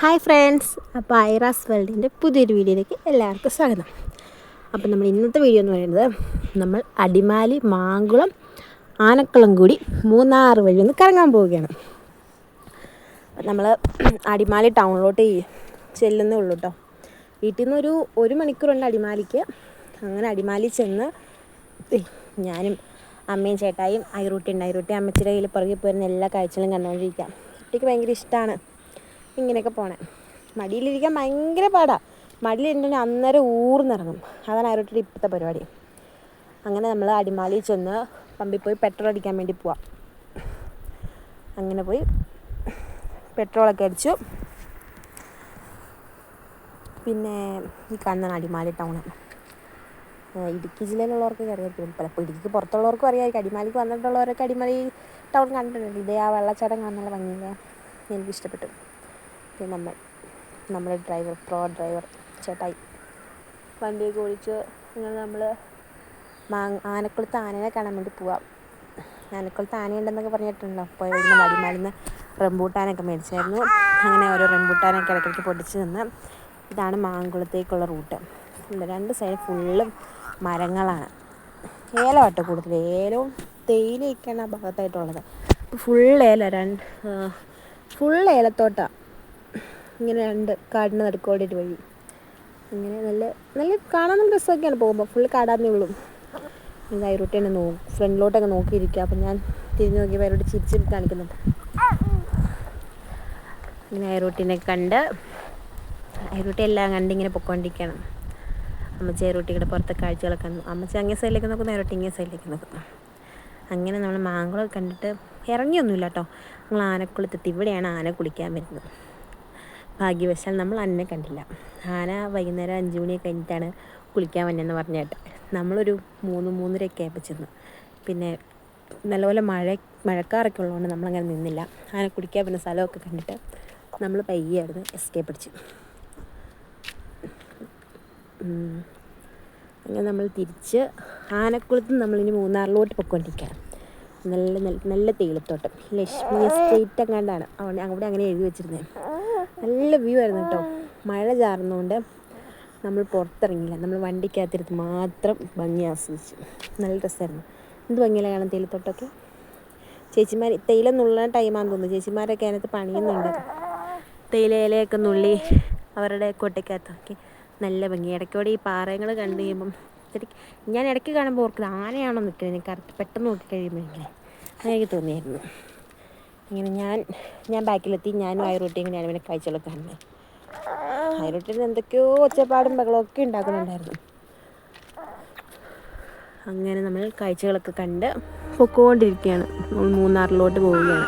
Hi friends, അപ്പോൾ ഐറാസ് വേൾഡിൻ്റെ പുതിയൊരു വീഡിയോയിലേക്ക് എല്ലാവർക്കും സ്വാഗതം. അപ്പോൾ നമ്മൾ ഇന്നത്തെ വീഡിയോ എന്ന് പറയുന്നത് നമ്മൾ അടിമാലി, മാങ്കുളം, ആനക്കുളം കൂടി മൂന്നാർ വഴി ഒന്ന് കറങ്ങാൻ പോവുകയാണ്. അപ്പം നമ്മൾ അടിമാലി ടൗണിലോട്ട് ചെല്ലുന്നേ ഉള്ളൂ കേട്ടോ. വീട്ടിൽ നിന്ന് ഒരു മണിക്കൂറുണ്ട് അടിമാലിക്ക്. അങ്ങനെ അടിമാലി ചെന്ന് ഞാനും അമ്മയും ചേട്ടായും ഐറൂട്ടി അമ്മച്ചിയുടെ കയ്യിൽ പുറകെ പോയിരുന്ന എല്ലാ കാഴ്ചകളും കണ്ടുകൊണ്ടിരിക്കാം. കുട്ടിക്ക് ഭയങ്കര ഇഷ്ടമാണ് ഇങ്ങനെയൊക്കെ പോണേ. മടിയിലിരിക്കാൻ ഭയങ്കര പാടാണ്. മടിയിലിരുന്ന് അന്നേരം ഊർന്നിറങ്ങും. അതാണ് ഐറൂട്ടിയുടെ ഇപ്പോഴത്തെ പരിപാടി. അങ്ങനെ നമ്മൾ അടിമാലി ചെന്ന് പമ്പിൽ പോയി പെട്രോൾ അടിക്കാൻ വേണ്ടി പോവാം. അങ്ങനെ പോയി പെട്രോളൊക്കെ അടിച്ചു. പിന്നെ ഈ കാണുന്നതാണ് അടിമാലി ടൗണ്. ഇടുക്കി ജില്ലയിലുള്ളവർക്ക് അറിയാം, പലപ്പോൾ ഇടുക്കിക്ക് പുറത്തുള്ളവർക്കും അറിയാമായിരിക്കും. അടിമാലിക്ക് വന്നിട്ടുള്ളവരൊക്കെ അടിമാലി ടൗൺ കണ്ടിട്ടുണ്ട്. ഇതേ ആ വെള്ളച്ചാട്ടം കാണാനുള്ള ഭംഗിയില്ല, എനിക്കിഷ്ടപ്പെട്ടു. പിന്നെ നമ്മുടെ ഡ്രൈവർ ചേട്ടായി വണ്ടിയൊക്കെ ഓടിച്ച് ഇങ്ങനെ നമ്മൾ ആനക്കുളത്ത് ആനയെ കാണാൻ വേണ്ടി പോവാം. ആനക്കുളത്ത് ആനയുണ്ടെന്നൊക്കെ പറഞ്ഞിട്ടുണ്ടല്ലോ. അപ്പോൾ ഇവിടുന്ന് അടിമാലിന്ന് റംബൂട്ടാനൊക്കെ മേടിച്ചായിരുന്നു. അങ്ങനെ ഓരോ റംബൂട്ടാനൊക്കെ ഇടയ്ക്കിടയ്ക്ക് പൊടിച്ച് നിന്ന്. ഇതാണ് മാങ്കുളത്തേക്കുള്ള റൂട്ട്. രണ്ട് സൈഡ് ഫുള്ളും മരങ്ങളാണ്. ഏലമാട്ടോ കൂടുതൽ, ഏലവും തേയിലയൊക്കെയാണ് ആ ഭാഗത്തായിട്ടുള്ളത്. അപ്പോൾ ഫുൾ ഏലത്തോട്ടാണ്. ഇങ്ങനെ രണ്ട് കാടിന് നടുക്കോടിയിട്ട് വഴി. ഇങ്ങനെ നല്ല കാണാൻ നല്ല രസമൊക്കെയാണ് പോകുമ്പോൾ. ഫുൾ കാടാന്നേ ഉള്ളൂ. ഇത് ഐറൂട്ടി തന്നെ ഫ്രണ്ടിലോട്ടൊക്കെ നോക്കിയിരിക്കുക. അപ്പം ഞാൻ തിരിഞ്ഞ് നോക്കിയപ്പോൾ ഐറൂട്ടി ചിരിച്ചിട്ട് കാണിക്കുന്നുണ്ട്. ഇങ്ങനെ ഐറൂട്ടിനെ കണ്ട് ഐറൂട്ടി എല്ലാം കണ്ട് ഇങ്ങനെ പൊയ്ക്കൊണ്ടിരിക്കണം. അമ്മച്ചി ഐറൂട്ടിയുടെ പുറത്തെ കാഴ്ചകളൊക്കെ കണ്ടു. അമ്മച്ചി അങ്ങേ സൈഡിലേക്ക് നോക്കുന്നു, ഐറൂട്ടി ഇങ്ങേ സൈഡിലേക്ക് നോക്കുന്നു. അങ്ങനെ നമ്മൾ മാങ്കുളം കണ്ടിട്ട് ഇറങ്ങിയൊന്നുമില്ല കേട്ടോ. നമ്മൾ ആനക്കുളത്തെത്തി. ഇവിടെയാണ് ആന കുളിക്കാൻ വരുന്നത്. ഭാഗ്യവശാൽ നമ്മൾ ആനയെ കണ്ടില്ല. ആന വൈകുന്നേരം 5 മണിയൊക്കെ കഴിഞ്ഞിട്ടാണ് കുളിക്കാൻ വന്നതെന്ന് പറഞ്ഞിട്ട് നമ്മളൊരു 3-3:30 ആയപ്പോൾ ചെന്നു. പിന്നെ നല്ലപോലെ മഴക്കാറൊക്കെ ഉള്ളതുകൊണ്ട് നമ്മളങ്ങനെ നിന്നില്ല. ആന കുളിക്കാൻ വരുന്ന സ്ഥലമൊക്കെ കണ്ടിട്ട് നമ്മൾ പയ്യായിരുന്നു എസ്കേപ്പ് അടിച്ചു. അങ്ങനെ നമ്മൾ തിരിച്ച് ആനക്കുളത്ത് നമ്മളിനി മൂന്നാറിലോട്ട് പൊയ്ക്കൊണ്ടിരിക്കുകയാണ്. നല്ല തേയിലത്തോട്ടം, ലക്ഷ്മി എസ്റ്റേറ്റ് എങ്ങാണ്ടാണ് അവിടെ അങ്ങനെ എഴുതി വെച്ചിരുന്നത്. നല്ല വ്യൂ ആയിരുന്നു കേട്ടോ. മഴ ചാറുന്നതുകൊണ്ട് നമ്മൾ പുറത്തിറങ്ങിയില്ല. നമ്മൾ വണ്ടിക്കകത്തിരുന്ന് മാത്രം ഭംഗി ആസ്വദിച്ചു. നല്ല രസമായിരുന്നു. എന്ത് ഭംഗിയില്ല കാണാൻ തേയിലത്തോട്ടമൊക്കെ. ചേച്ചിമാർ തേയില നുള്ളാൻ ടൈമാണെന്ന് തോന്നുന്നു. ചേച്ചിമാരൊക്കെ അതിനകത്ത് പണിയുന്നുണ്ട്. തേയില ഇലയൊക്കെ നുള്ളി അവരുടെ കൊട്ടയ്ക്കകത്തൊക്കെ നല്ല ഭംഗി. ഇടയ്ക്കോടെ ഈ പാറകൾ കണ്ടു കഴിയുമ്പം ഞാൻ ഇടയ്ക്ക് കാണുമ്പോൾ ഓർക്കുന്നത് ആനയാണോ നിൽക്കുന്നത്. എനിക്ക് കറക്റ്റ് പെട്ടെന്ന് നോക്കി കഴിയുമ്പോഴെങ്കിലും അതെനിക്ക് തോന്നിയായിരുന്നു. ഇങ്ങനെ ഞാൻ ബാക്കിലെത്തി. ഞാനും ഐറൂട്ടിയും കൂടിയാണ് പിന്നെ കാഴ്ചകളൊക്കെ കാണുന്നത്. ഐറൂട്ടിയിൽ എന്തൊക്കെയോ ഒച്ചപ്പാടും ബഹളമൊക്കെ ഉണ്ടാക്കുന്നുണ്ടായിരുന്നു. അങ്ങനെ നമ്മൾ കാഴ്ചകളൊക്കെ കണ്ട് പൊയ്ക്കൊണ്ടിരിക്കുകയാണ്. നമ്മൾ മൂന്നാറിലോട്ട് പോവുകയാണ്.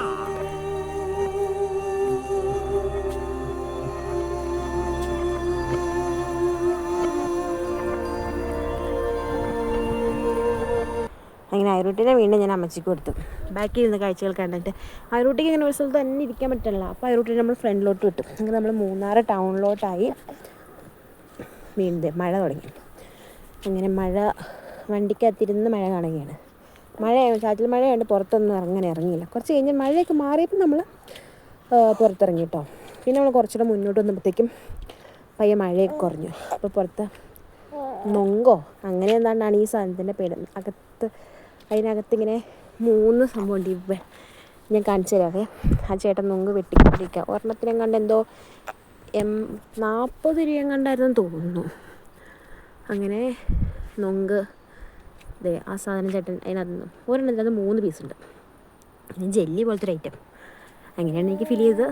അങ്ങനെ ഐറൂട്ടിനെ വീണ്ടും ഞാൻ അമ്മച്ചിക്ക് കൊടുത്തു. ബാക്കിൽ ഇരുന്ന് കാഴ്ചകൾ കണ്ടിട്ട് ഐറൂട്ടിക്ക് ഇങ്ങനെ ഒരു സ്ഥലത്ത് തന്നെ ഇരിക്കാൻ പറ്റില്ല. അപ്പോൾ ഐറൂട്ടിനെ നമ്മൾ ഫ്രണ്ടിലോട്ട് വിട്ടു. അങ്ങനെ നമ്മൾ മൂന്നാർ ടൗണിലോട്ടായി. വീണ്ടും മഴ തുടങ്ങി. അങ്ങനെ വണ്ടിക്കകത്തിരുന്ന് മഴ കാണുകയാണ്. ചാറ്റൽ മഴയുണ്ട്. പുറത്തൊന്നും അങ്ങനെ ഇറങ്ങിയില്ല. കുറച്ച് കഴിഞ്ഞ് മഴയൊക്കെ മാറിയപ്പോൾ നമ്മൾ പുറത്തിറങ്ങി കേട്ടോ. പിന്നെ നമ്മൾ കുറച്ചുകൂടെ മുന്നോട്ട് വന്നപ്പോഴത്തേക്കും പയ്യെ മഴയൊക്കെ കുറഞ്ഞു. അപ്പോൾ പുറത്ത് നൊങ്കോ അങ്ങനെ എന്താണ്ടാണ് ഈ സാധനത്തിൻ്റെ പേര്. അതിനകത്തിങ്ങനെ 3 സംഭവമുണ്ട്. ഞാൻ കാണിച്ചു തരാവേ. ആ ചേട്ടൻ നൊങ്ക് വെട്ടിക്കൊണ്ടിരിക്കുക. ഒരെണ്ണത്തിനെ കണ്ട് എന്തോ 40 രൂപയും കണ്ടായിരുന്നു തോന്നുന്നു. അങ്ങനെ നൊങ്ക് ആ സാധനം ചേട്ടൻ അതിനകത്ത് ഒരെണ്ണത്തിനകത്ത് 3 പീസുണ്ട്. ജെല്ലി പോലത്തെ ഒരു ഐറ്റം അങ്ങനെയാണ് എനിക്ക് ഫീൽ ചെയ്തത്.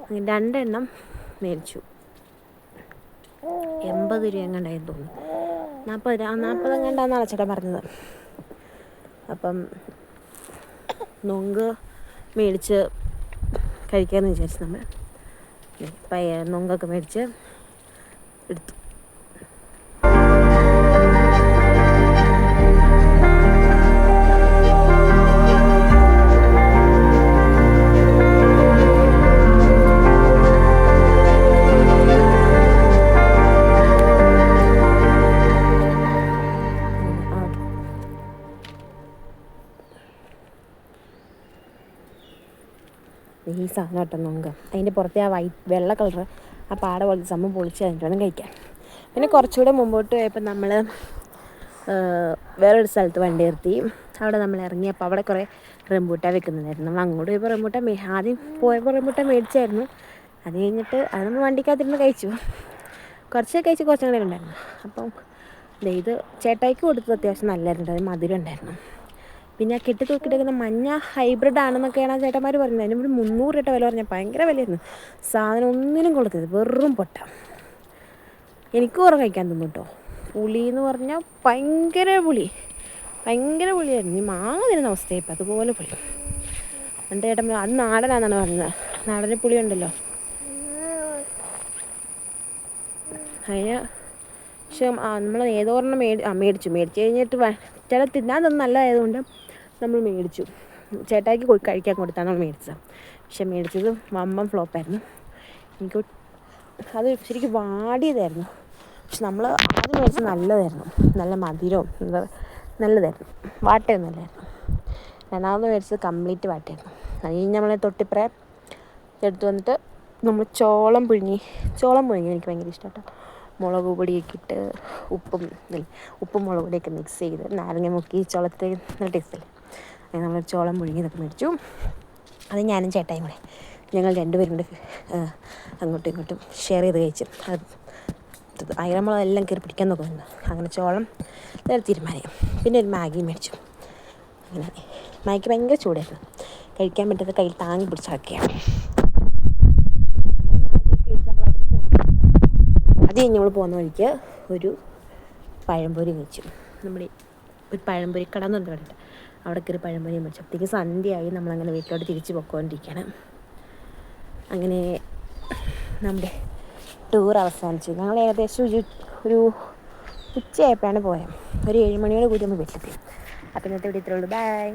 അങ്ങനെ 2 എണ്ണം മേടിച്ചു. 80 രൂപയും കണ്ടായിരുന്നു തോന്നുന്നു. 40 എങ്ങാണ്ടാന്നാണ് ചേട്ടൻ പറഞ്ഞത്. അപ്പം നൊങ്ക് മേടിച്ച് കഴിക്കാമെന്ന് വിചാരിച്ചു. നമ്മൾ നൊങ്കൊക്കെ മേടിച്ച് എടുത്തു. ഈ സാധനം ഉണ്ടായിരുന്നു കേട്ടോ നോങ്ക്. അതിൻ്റെ പുറത്തെ ആ വെള്ള കളർ ആ പാട പോലത്തെ സംഭവം പൊളിച്ച് കഴിഞ്ഞിട്ട് വേണം കഴിക്കാൻ. പിന്നെ കുറച്ചുകൂടെ മുമ്പോട്ട് പോയപ്പോൾ നമ്മൾ വേറൊരു സ്ഥലത്ത് വണ്ടി നിർത്തി. അവിടെ നമ്മൾ ഇറങ്ങിയപ്പോൾ അവിടെ കുറേ റംബൂട്ടാൻ വെക്കുന്നുണ്ടായിരുന്നു. നമ്മൾ അങ്ങോട്ട് പോയപ്പോൾ റംബൂട്ടാൻ ആദ്യം പോയപ്പോൾ റംബൂട്ടാൻ മേടിച്ചായിരുന്നു. അത് കഴിഞ്ഞിട്ട് അത് നമ്മൾ വണ്ടിക്കകത്തിരുന്ന് കഴിച്ചു. കുറച്ച് കഴിച്ച് കുറച്ചും കൂടെ ഉണ്ടായിരുന്നു. അപ്പം ഇത് ചേട്ടായിക്ക് കൊടുത്തത് അത്യാവശ്യം നല്ലായിരുന്നു. അത് മധുരം ഉണ്ടായിരുന്നു. പിന്നെ ആ കെട്ടി തൂക്കിയിട്ടേക്കുന്ന മഞ്ഞ ഹൈബ്രിഡ് ആണെന്നൊക്കെയാണ് ആ ചേട്ടന്മാർ പറയുന്നത്. അതിന് ഒരു 300 രൂപ വില പറഞ്ഞാൽ ഭയങ്കര വിലയായിരുന്നു. സാധനം ഒന്നിനും കൊടുത്തത് വെറും പൊട്ട. എനിക്ക് കുറേ കഴിക്കാൻ തന്നു കേട്ടോ. പുളി എന്ന് പറഞ്ഞാൽ ഭയങ്കര പുളിയായിരുന്നു. ഈ മാങ്ങ തരുന്ന അവസ്ഥയായി ഇപ്പം അതുപോലെ പുളി. എൻ്റെ ചേട്ടൻ അത് നാടനാണെന്നാണ് പറഞ്ഞത്. നാടന് പുളി ഉണ്ടല്ലോ അതിന്. പക്ഷെ നമ്മൾ ഏതോരെണ്ണം മേടിച്ചു കഴിഞ്ഞിട്ട് ചില തിന്നാൻ തന്നെ നല്ലതായതുകൊണ്ട് നമ്മൾ മേടിച്ചു. ചേട്ടായിക്ക് കഴിക്കാൻ കൊടുത്താണ് നമ്മൾ മേടിച്ചത്. പക്ഷെ മേടിച്ചത് വമ്പൻ ഫ്ലോപ്പായിരുന്നു. എനിക്ക് അത് ശരിക്കും വാടിയതായിരുന്നു. പക്ഷെ നമ്മൾ ആദ്യം മേടിച്ചത് നല്ലതായിരുന്നു. നല്ല മധുരവും നല്ലതായിരുന്നു. വാട്ടയൊന്നുമല്ലായിരുന്നു. രണ്ടാമത് മേടിച്ചത് കംപ്ലീറ്റ് വാട്ടയായിരുന്നു. അത് കഴിഞ്ഞ് നമ്മളെ തൊട്ടിപ്പുറേ എടുത്തു വന്നിട്ട് നമ്മൾ ചോളം പുഴുങ്ങി എനിക്ക് ഭയങ്കര ഇഷ്ടം കേട്ടോ. മുളക് പൊടിയൊക്കെ ഇട്ട് ഉപ്പും മുളക് പൊടിയൊക്കെ മിക്സ് ചെയ്ത് നാരങ്ങ മുക്കി ചോളത്തിൽ നല്ല ടേസ്റ്റല്ലേ. അങ്ങനെ നമ്മൾ ചോളം പുഴുങ്ങിയതൊക്കെ മേടിച്ചു. അത് ഞാനും ചേട്ടായും കൂടെ ഞങ്ങൾ രണ്ടുപേരും കൂടെ അങ്ങോട്ടും ഇങ്ങോട്ടും ഷെയർ ചെയ്ത് കഴിച്ചു. അത് അയറമുളകെല്ലാം കയറി പിടിക്കാൻ നോക്കുന്നുണ്ട്. അങ്ങനെ ചോളം തീരുമാനം. പിന്നെ ഒരു മാഗി മേടിച്ചു. അങ്ങനെ മാഗി ഭയങ്കര ചൂടായിരുന്നു. കഴിക്കാൻ പറ്റാത്ത കയ്യിൽ താങ്ങി പിടിച്ചാക്കിയാണ്. അത് കഴിഞ്ഞ് നമ്മൾ പോകുന്ന വഴിക്ക് ഒരു പഴംപൊരി കഴിച്ചു. നമ്മുടെ ഒരു പഴംപൊരി കട എന്ന് പറഞ്ഞിട്ട് കണ്ടിട്ട് അവിടെ കയറി പഴംപൊരി മേടിച്ചു. അപ്പോഴത്തേക്ക് സന്ധ്യയായി. നമ്മളങ്ങനെ വീട്ടിലോട്ട് തിരിച്ച് പൊയ്ക്കൊണ്ടിരിക്കുകയാണ്. അങ്ങനെ നമ്മുടെ ടൂർ അവസാനിച്ചു. ഞങ്ങൾ ഏകദേശം ഒരു ഉച്ചയായപ്പോഴാണ് പോയത്. ഒരു 7 മണിയോട് കൂടി നമ്മൾ വീട്ടിലെത്തി. അപ്പോൾ ഇന്നത്തെ ഇവിടെ ഇത്രയുള്ളൂ. ബൈ.